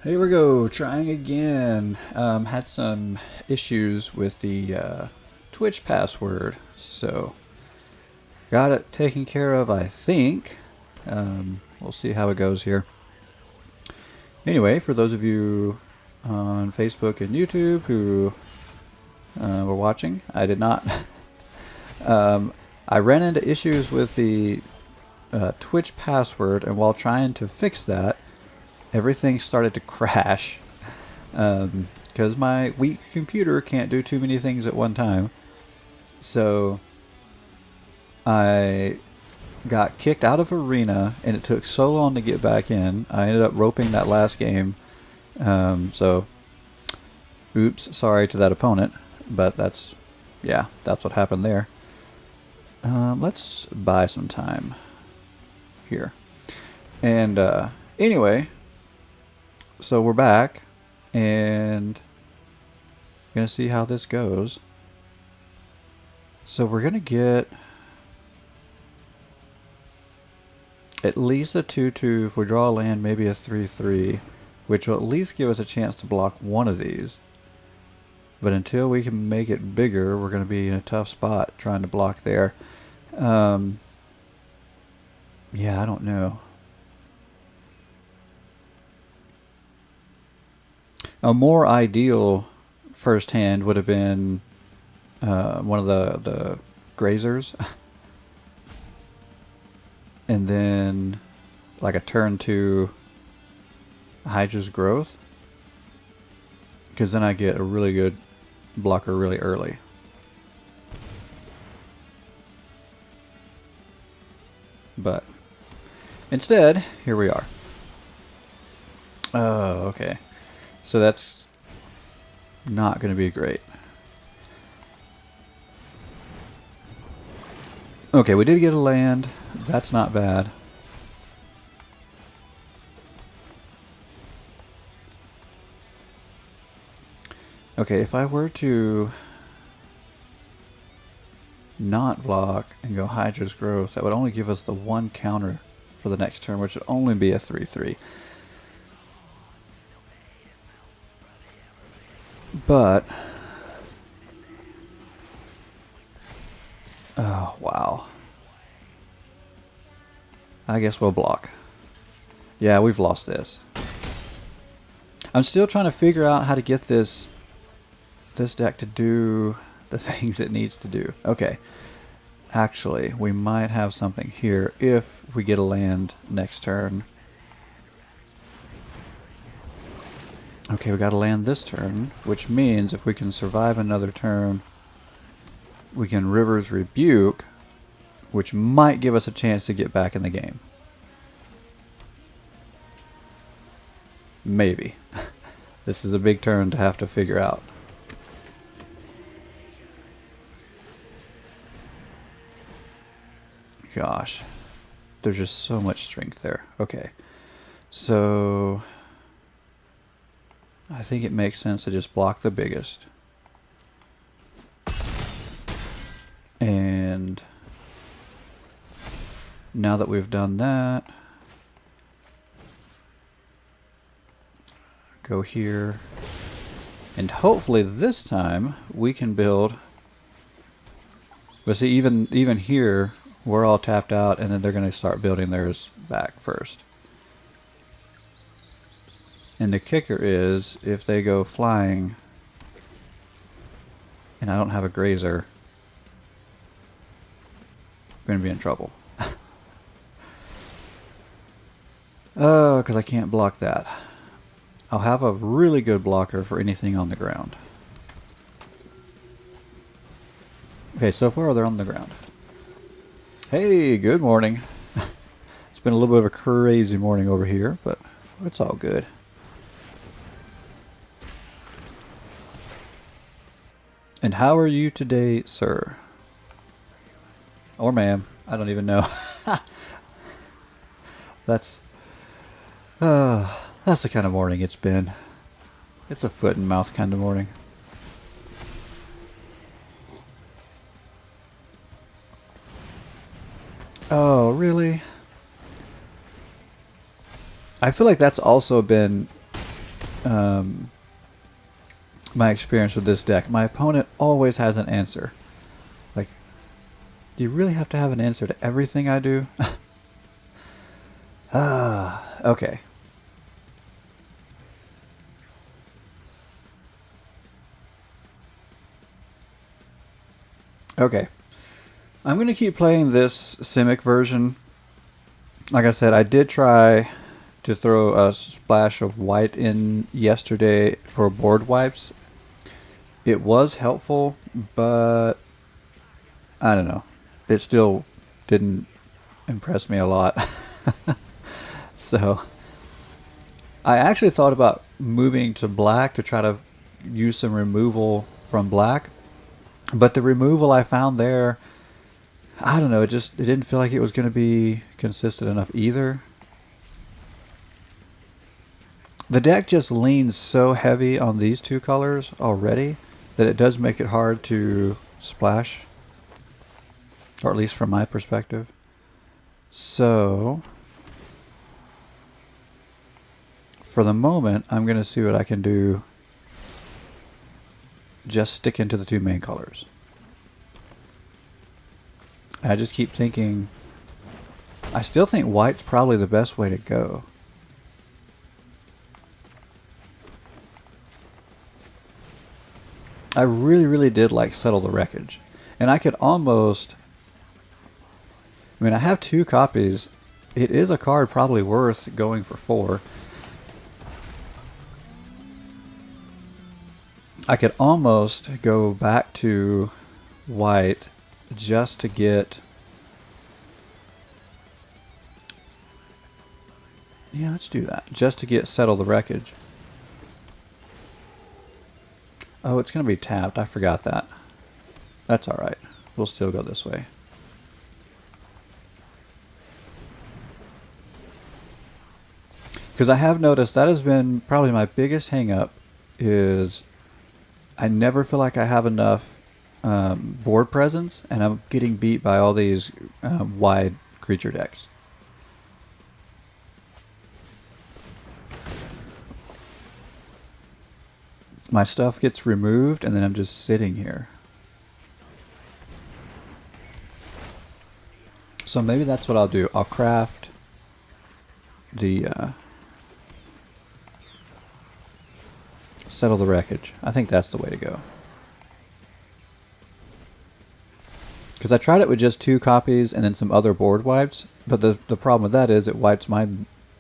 Here we go, trying again. Had some issues with the Twitch password, so got it taken care of, I think. We'll see how it goes here. Anyway, for those of you on Facebook and YouTube who were watching, I did not. I ran into issues with the Twitch password, and while trying to fix that, everything started to crash because my weak computer can't do too many things at one time. So I got kicked out of Arena, and it took so long to get back in. I ended up roping that last game. So, oops, sorry to that opponent, but that's what happened there. Let's buy some time here. And anyway, so we're back, and gonna see how this goes. So we're gonna get at least a 2-2. If we draw a land, maybe a 3-3, which will at least give us a chance to block one of these. But until we can make it bigger, we're gonna be in a tough spot trying to block there. Yeah, I don't know. A more ideal first hand would have been one of the grazers, and then like a turn 2 Hydra's growth, because then I get a really good blocker really early. But instead, here we are. Oh, okay. So that's not going to be great. Okay, we did get a land. That's not bad. Okay, if I were to not block and go Hydra's growth, that would only give us the one counter for the next turn, which would only be a 3-3. But oh wow, I guess we'll block. Yeah, we've lost this. I'm still trying to figure out how to get this deck to do the things it needs to do. Okay, actually we might have something here if we get a land next turn. Okay, we got to land this turn, which means if we can survive another turn, we can River's Rebuke, which might give us a chance to get back in the game. Maybe. This is a big turn to have to figure out. Gosh, there's just so much strength there. Okay, so I think it makes sense to just block the biggest. And now that we've done that, go here. And hopefully this time we can build. But see, even here, we're all tapped out, and then they're going to start building theirs back first. And the kicker is, if they go flying, and I don't have a grazer, I'm going to be in trouble. Oh, because I can't block that. I'll have a really good blocker for anything on the ground. Okay, so far they're on the ground. Hey, good morning. It's been a little bit of a crazy morning over here, but it's all good. And how are you today, sir? Or ma'am, I don't even know. That's the kind of morning it's been. It's a foot and mouth kind of morning. Oh, really? I feel like that's also been my experience with this deck. My opponent always has an answer. Like, do you really have to have an answer to everything I do? Okay. Okay. I'm going to keep playing this Simic version. Like I said, I did try to throw a splash of white in yesterday for board wipes. It was helpful, but I don't know. It still didn't impress me a lot. So I actually thought about moving to black to try to use some removal from black. But the removal I found there, I don't know, it didn't feel like it was going to be consistent enough either. The deck just leans so heavy on these two colors already that it does make it hard to splash. Or at least from my perspective. So, for the moment, I'm going to see what I can do. Just stick into the two main colors. And I just keep thinking, I still think white's probably the best way to go. I really did like Settle the Wreckage. And I could almost, I mean, I have 2 copies. It is a card probably worth going for 4. I could almost go back to white just to get... Yeah, let's do that. Just to get Settle the Wreckage. Oh, it's going to be tapped. I forgot that. That's alright. We'll still go this way. Because I have noticed that has been probably my biggest hang-up is I never feel like I have enough board presence, and I'm getting beat by all these wide creature decks. My stuff gets removed, and then I'm just sitting here. So maybe that's what I'll do. I'll craft the Settle the Wreckage. I think that's the way to go. Because I tried it with just 2 copies and then some other board wipes, but the problem with that is it wipes my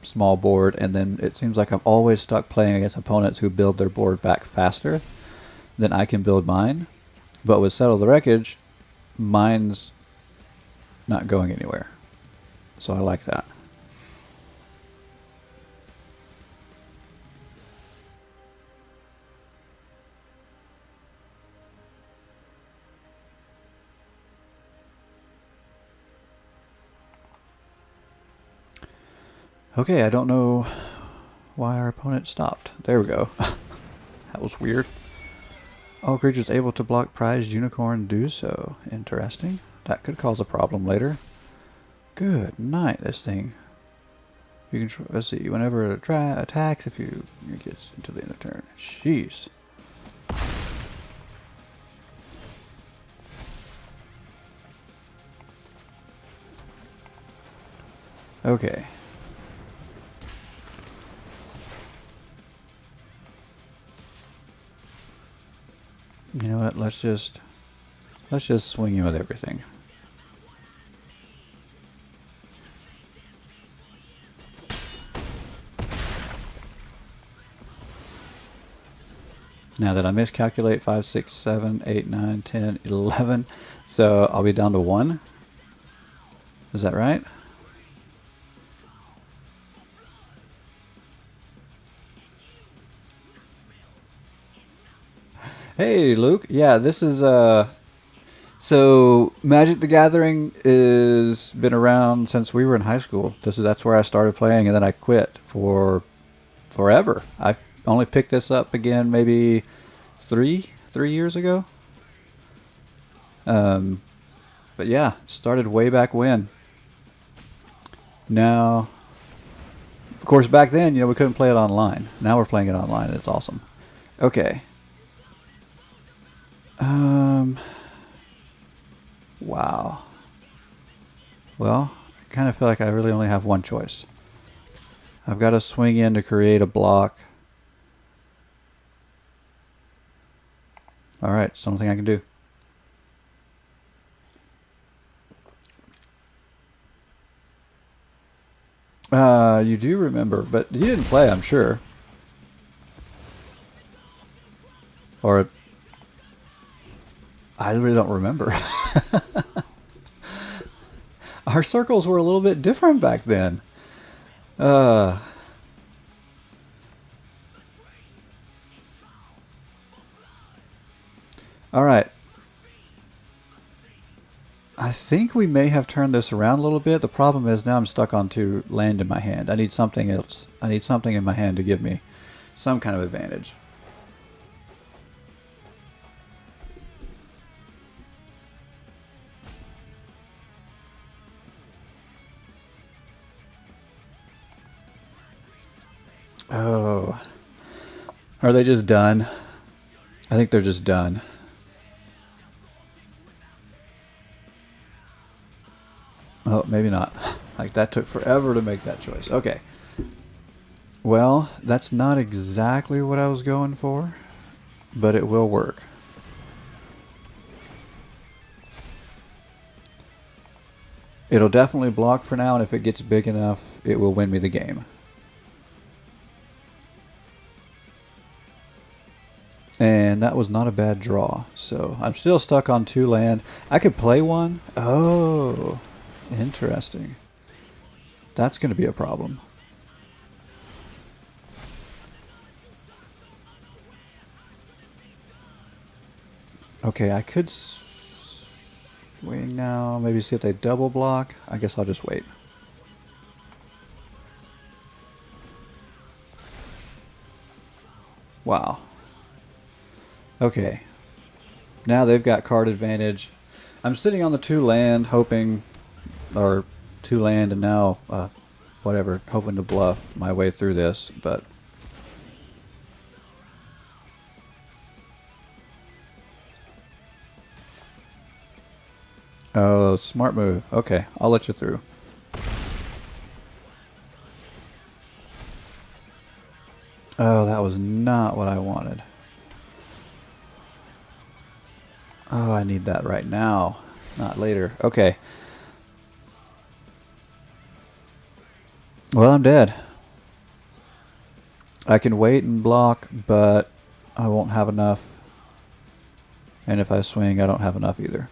small board, and then it seems like I'm always stuck playing against opponents who build their board back faster than I can build mine. But with Settle the Wreckage, mine's not going anywhere. So I like that. Okay, I don't know why our opponent stopped. There we go. That was weird. All creatures able to block prized unicorn do so. Interesting. That could cause a problem later. Good night, this thing. You can, let's see, whenever it attacks, if it gets into the end of turn. Jeez. Okay. You know what? Let's just swing you with everything. Now that I miscalculate 5, 6, 7, 8, 9, 10, 11, so I'll be down to 1. Is that right? Hey, Luke. Yeah, this is so Magic the Gathering is been around since we were in high school. That's where I started playing, and then I quit for forever. I only picked this up again maybe three years ago. But yeah, started way back when. Now, Of course, back then, we couldn't play it online. Now we're playing it online, and it's awesome. Okay. Wow. Well, I kind of feel like I really only have one choice. I've got to swing in to create a block. Alright, something I can do. You do remember, but you didn't play, I'm sure. Or I really don't remember. Our circles were a little bit different back then. All right. I think we may have turned this around a little bit. The problem is now I'm stuck on 2 land in my hand. I need something else. I need something in my hand to give me some kind of advantage. Oh. Are they just done? I think they're just done. Oh, maybe not. Like, that took forever to make that choice. Okay. Well, that's not exactly what I was going for, but it will work. It'll definitely block for now, and if it gets big enough, it will win me the game. And that was not a bad draw. So I'm still stuck on 2 land. I could play one. Oh, interesting. That's going to be a problem. Okay, I could swing now. Maybe see if they double block. I guess I'll just wait. Wow. Okay. Now they've got card advantage. I'm sitting on the 2 land, hoping, or 2 land, and now, whatever, hoping to bluff my way through this, but. Oh, smart move. Okay, I'll let you through. Oh, that was not what I wanted. Oh, I need that right now, not later. Okay. Well, I'm dead. I can wait and block, but I won't have enough. And if I swing, I don't have enough either.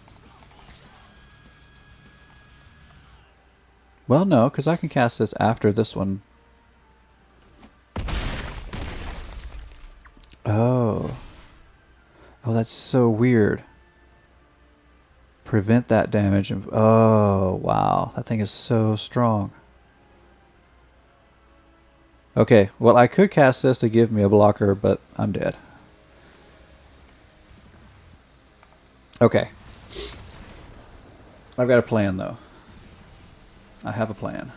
Well, no, because I can cast this after this one. Oh. Oh, that's so weird. Prevent that damage. Oh, wow. That thing is so strong. Okay, well, I could cast this to give me a blocker, but I'm dead. Okay. I've got a plan, though. I have a plan.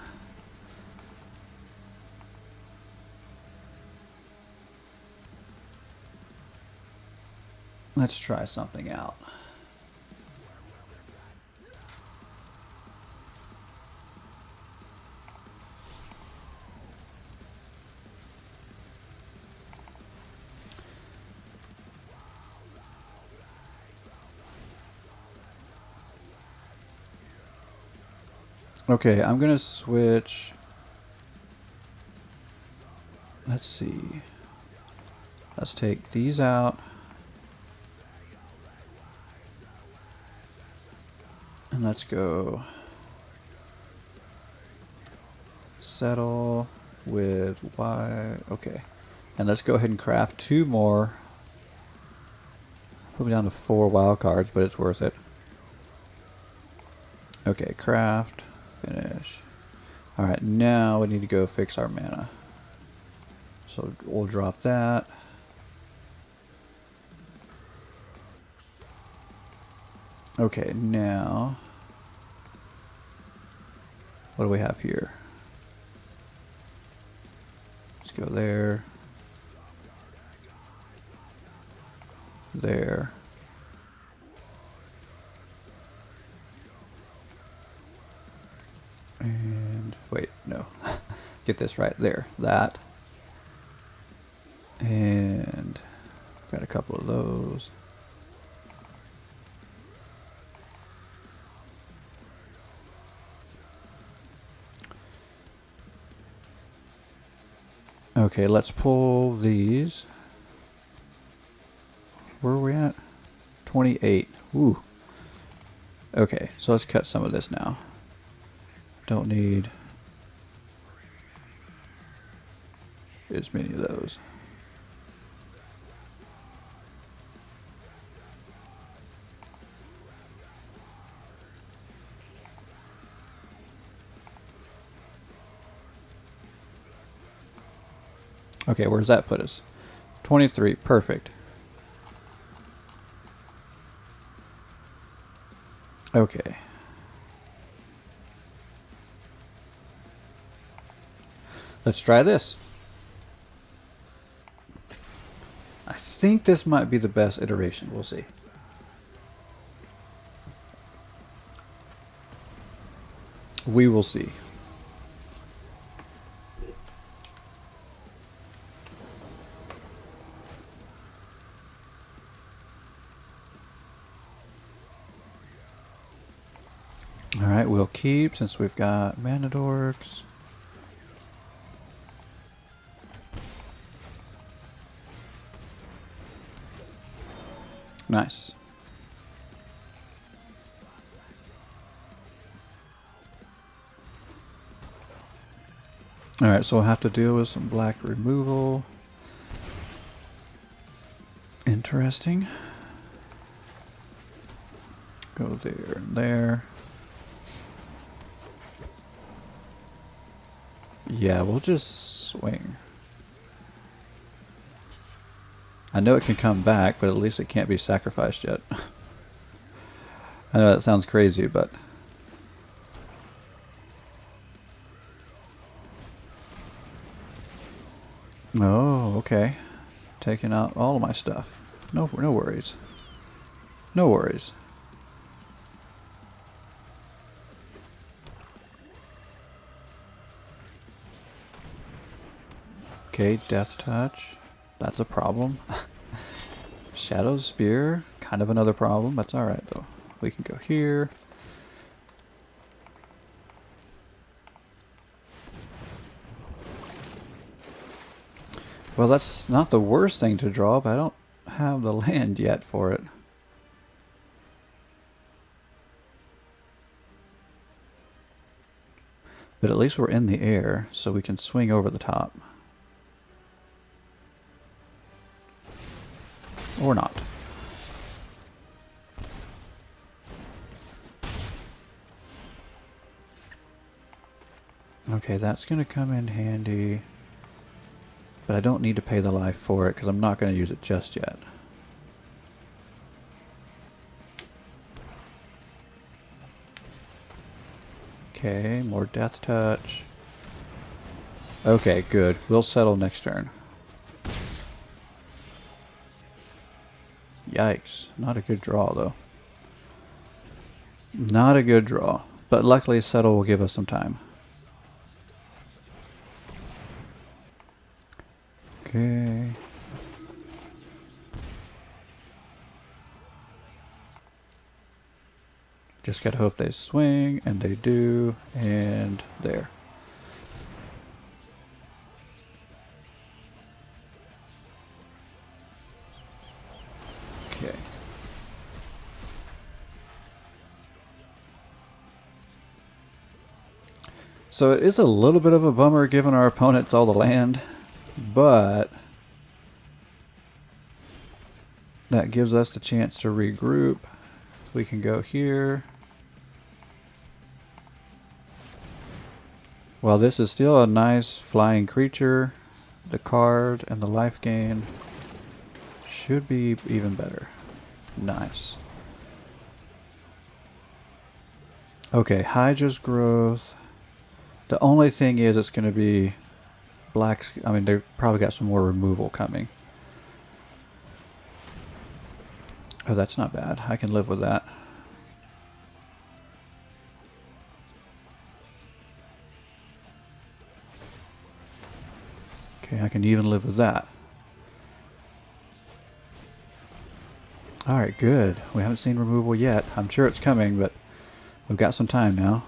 Let's try something out. Okay, I'm going to switch. Let's see. Let's take these out. And let's go settle with Y. Okay. And let's go ahead and craft 2 more. Put me down to 4 wild cards, but it's worth it. Okay, craft. Finish. Alright, now we need to go fix our mana. So we'll drop that. Okay, now what do we have here? go there. There. And wait, no. Get this right there. That. And got a couple of those. Okay, let's pull these. Where are we at? 28. Ooh. Okay, so let's cut some of this now. Don't need as many of those. Okay, where does that put us? 23, perfect. Okay. Let's try this. I think this might be the best iteration. We'll see. We will see. Alright, we'll keep since we've got mana dorks. Nice. Alright, so we'll have to deal with some black removal. Interesting. Go there and there. Yeah, we'll just swing. I know it can come back, but at least it can't be sacrificed yet. I know that sounds crazy, but... Oh, okay. Taking out all of my stuff. No worries. No worries. Okay, Death Touch. That's a problem. Shadow Spear. Kind of another problem. That's alright, though. We can go here. Well, that's not the worst thing to draw, but I don't have the land yet for it. But at least we're in the air, so we can swing over the top. Or not. Okay, that's going to come in handy. But I don't need to pay the life for it because I'm not going to use it just yet. Okay, more Death Touch. Okay, good. We'll settle next turn. Yikes. Not a good draw, though. Not a good draw. But luckily, settle will give us some time. Okay. Just gotta hope they swing, and they do, and there. Okay. So it is a little bit of a bummer giving our opponents all the land, but that gives us the chance to regroup. We can go here. While this is still a nice flying creature, the card and the life gain should be even better. Nice. Okay, Hydra's growth. The only thing is it's going to be Blacks, I mean, they've probably got some more removal coming. Oh, that's not bad. I can live with that. Okay, I can even live with that. Alright, good. We haven't seen removal yet. I'm sure it's coming, but we've got some time now.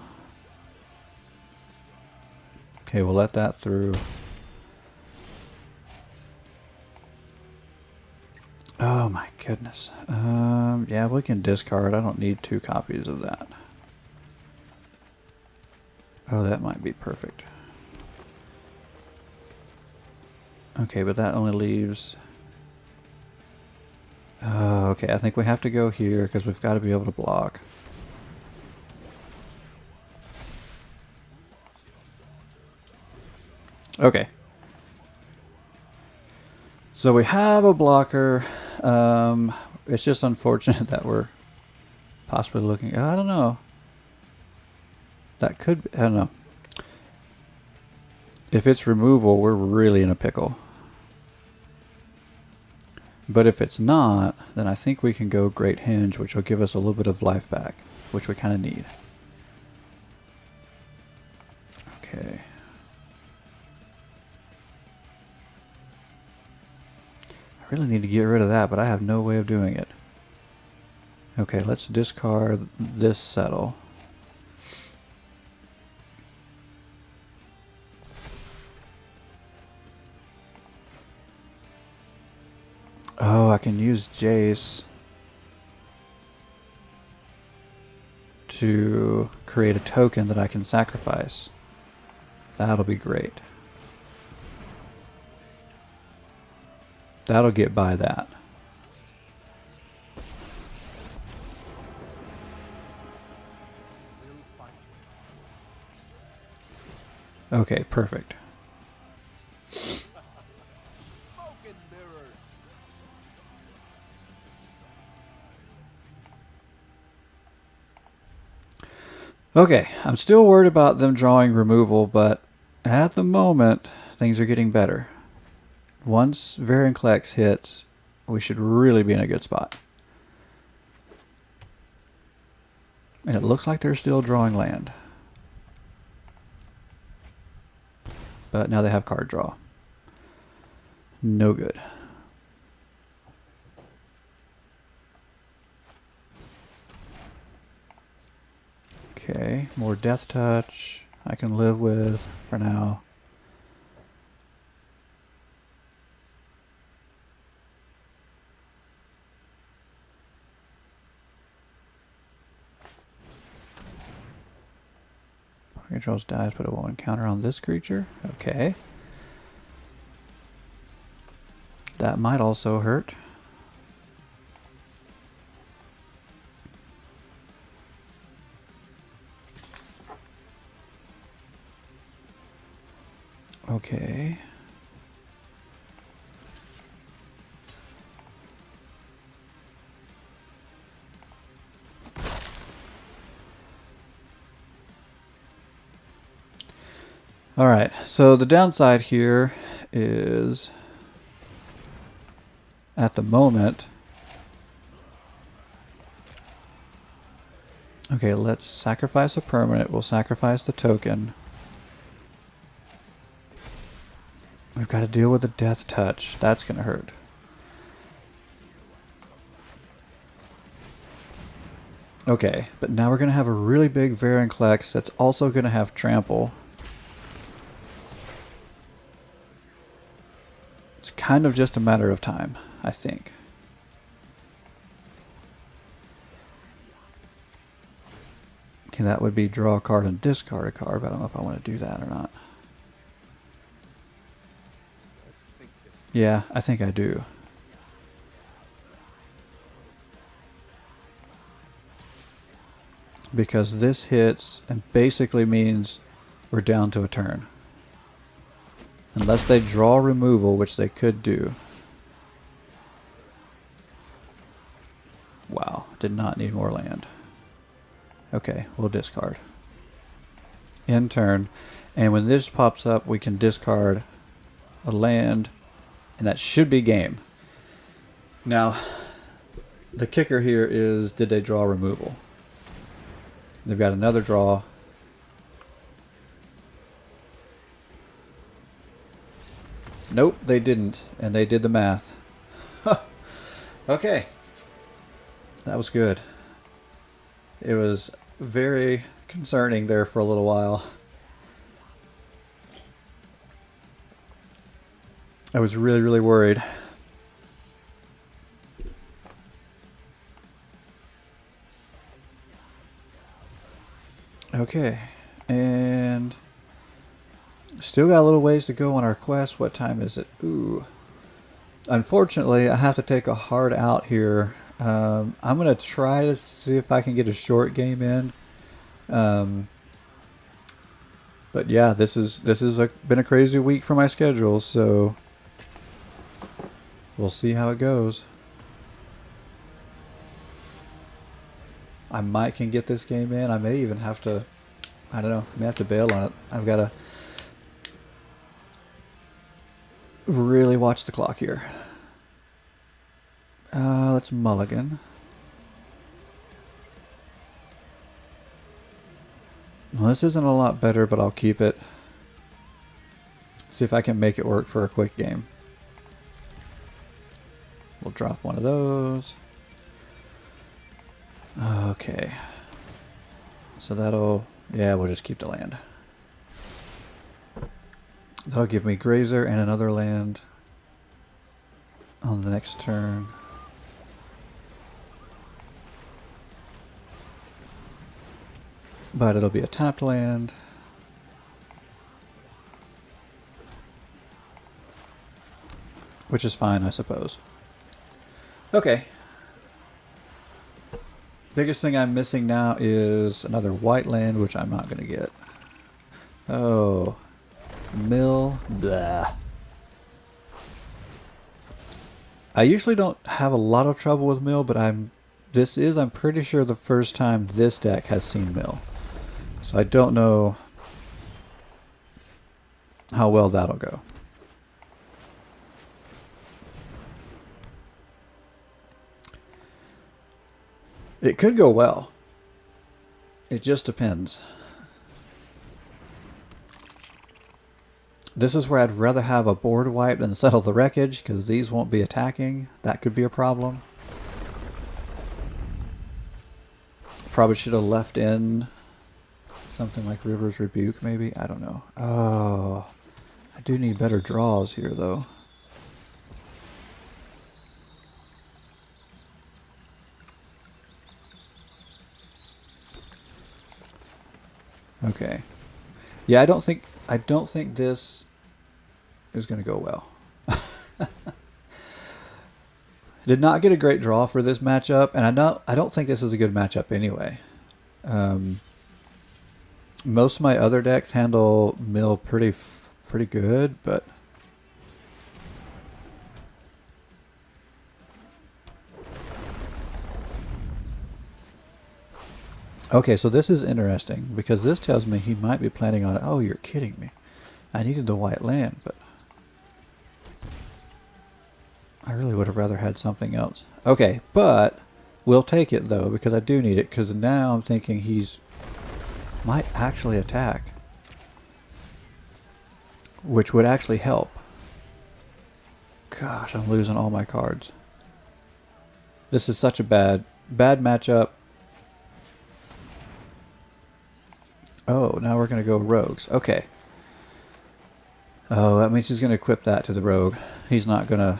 Okay, we'll let that through. Oh my goodness. Yeah, we can discard. I don't need 2 copies of that. Oh, that might be perfect. Okay, but that only leaves... okay, I think we have to go here because we've got to be able to block. Okay. So we have a blocker. It's just unfortunate that we're possibly looking... I don't know. That could be... I don't know. If it's removal, we're really in a pickle. But if it's not, then I think we can go Great Hinge, which will give us a little bit of life back, which we kind of need. Okay. I really need to get rid of that, but I have no way of doing it. Okay, let's discard this settle. Oh, I can use Jace to create a token that I can sacrifice. That'll be great. That'll get by that. Okay, perfect. Okay, I'm still worried about them drawing removal, but at the moment, things are getting better. Once Varinclex hits, we should really be in a good spot. And it looks like they're still drawing land. But now they have card draw. No good. Okay, more Death Touch I can live with for now. Controls dies, but it won't encounter on this creature. Okay. That might also hurt. Okay. All right, so the downside here is at the moment, okay, let's sacrifice a permanent. We'll sacrifice the token. We've got to deal with the Death Touch. That's going to hurt. Okay, but now we're going to have a really big Varinclex that's also going to have Trample. It's kind of just a matter of time, I think. Okay, that would be draw a card and discard a card, but I don't know if I want to do that or not. Yeah, I think I do. Because this hits and basically means we're down to a turn. Unless they draw removal, which they could do. Wow, did not need more land. Okay, we'll discard. End turn. And when this pops up, we can discard a land, and that should be game. Now, the kicker here is, did they draw removal? They've got another draw. Nope, they didn't, and they did the math. Okay. That was good. It was very concerning there for a little while. I was really, really worried. Okay, and still got a little ways to go on our quest. What time is it? Ooh. Unfortunately, I have to take a hard out here. I'm going to try to see if I can get a short game in. But yeah, this is been a crazy week for my schedule, so we'll see how it goes. I might can get this game in. I may even have to, I don't know, I may have to bail on it. I've got to really watch the clock here. Let's mulligan. Well, this isn't a lot better, but I'll keep it. See if I can make it work for a quick game. We'll drop one of those. Okay. So that'll... yeah, we'll just keep the land. That'll give me Grazer and another land on the next turn. But it'll be a tapped land. Which is fine, I suppose. Okay. Biggest thing I'm missing now is another white land, which I'm not going to get. Oh. Mill. Blah. I usually don't have a lot of trouble with mill, but I'm pretty sure the first time this deck has seen mill. So I don't know how well that'll go. It could go well. It just depends. This is where I'd rather have a board wipe than settle the wreckage, because these won't be attacking. That could be a problem. Probably should have left in something like River's Rebuke, maybe? I don't know. Oh, I do need better draws here, though. Okay. Yeah, I don't think this is going to go well. Did not get a great draw for this matchup, and I don't think this is a good matchup anyway. Most of my other decks handle mill pretty good, but okay, so this is interesting because this tells me he might be planning on it. Oh, you're kidding me. I needed the white land, but I really would have rather had something else. Okay, but we'll take it though because I do need it, because now I'm thinking he's might actually attack, which would actually help. Gosh, I'm losing all my cards. This is such a bad matchup. Oh, now we're going to go rogues. Okay. Oh, that means he's going to equip that to the rogue. He's not going to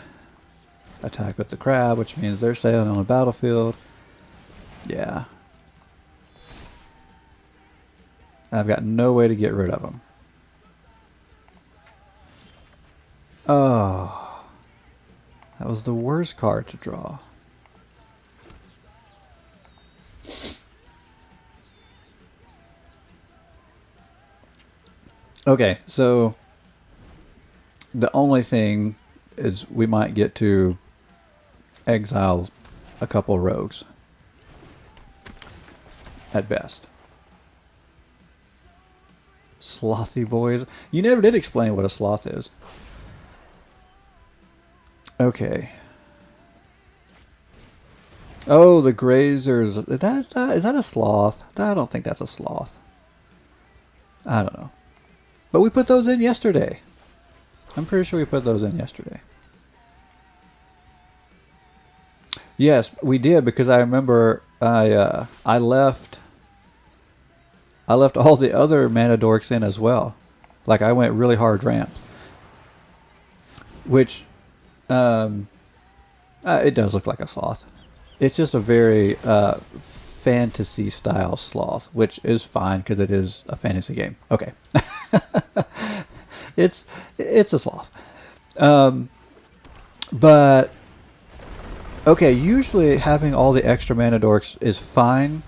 attack with the crab, which means they're staying on the battlefield. Yeah. I've got no way to get rid of them. Oh. That was the worst card to draw. Okay, so the only thing is we might get to exile a couple rogues at best. Slothy boys. You never did explain what a sloth is. Okay. Oh, the grazers. Is that a sloth? I don't think that's a sloth. I don't know. But we put those in yesterday. I'm pretty sure we put those in yesterday. Yes, we did, because I remember I left all the other mana dorks in as well. Like, I went really hard ramp. Which it does look like a sloth. It's just a very fantasy style sloth, which is fine because it is a fantasy game. Okay. it's a sloth. But okay, usually having all the extra mana dorks is fine,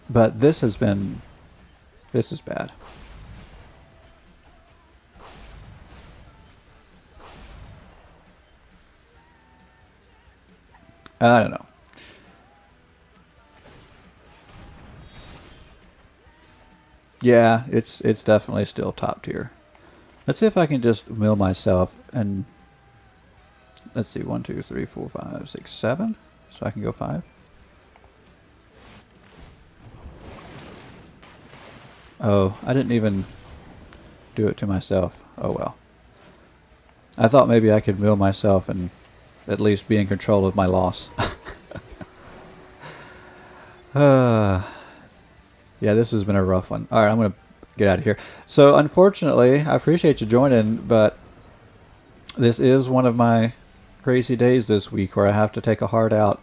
but this is bad. I don't know. Yeah, it's definitely still top tier. Let's see if I can just mill myself and let's see, 1, 2, 3, 4, 5, 6, 7. So I can go 5. Oh, I didn't even do it to myself. Oh well. I thought maybe I could mill myself and at least be in control of my loss. Yeah, this has been a rough one. Alright, I'm going to get out of here. So, unfortunately, I appreciate you joining, but this is one of my crazy days this week where I have to take a hard out.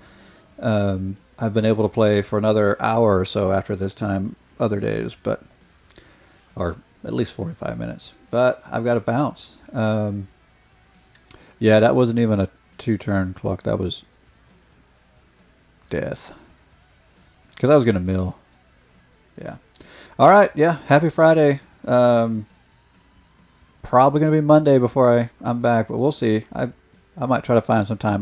I've been able to play for another hour or so after this time other days, but or at least 45 minutes. But I've got to bounce. Yeah, that wasn't even a 2-turn clock. That was death. Because I was going to mill. Yeah. All right. Yeah. Happy Friday. Probably going to be Monday before I'm back, but we'll see. I might try to find some time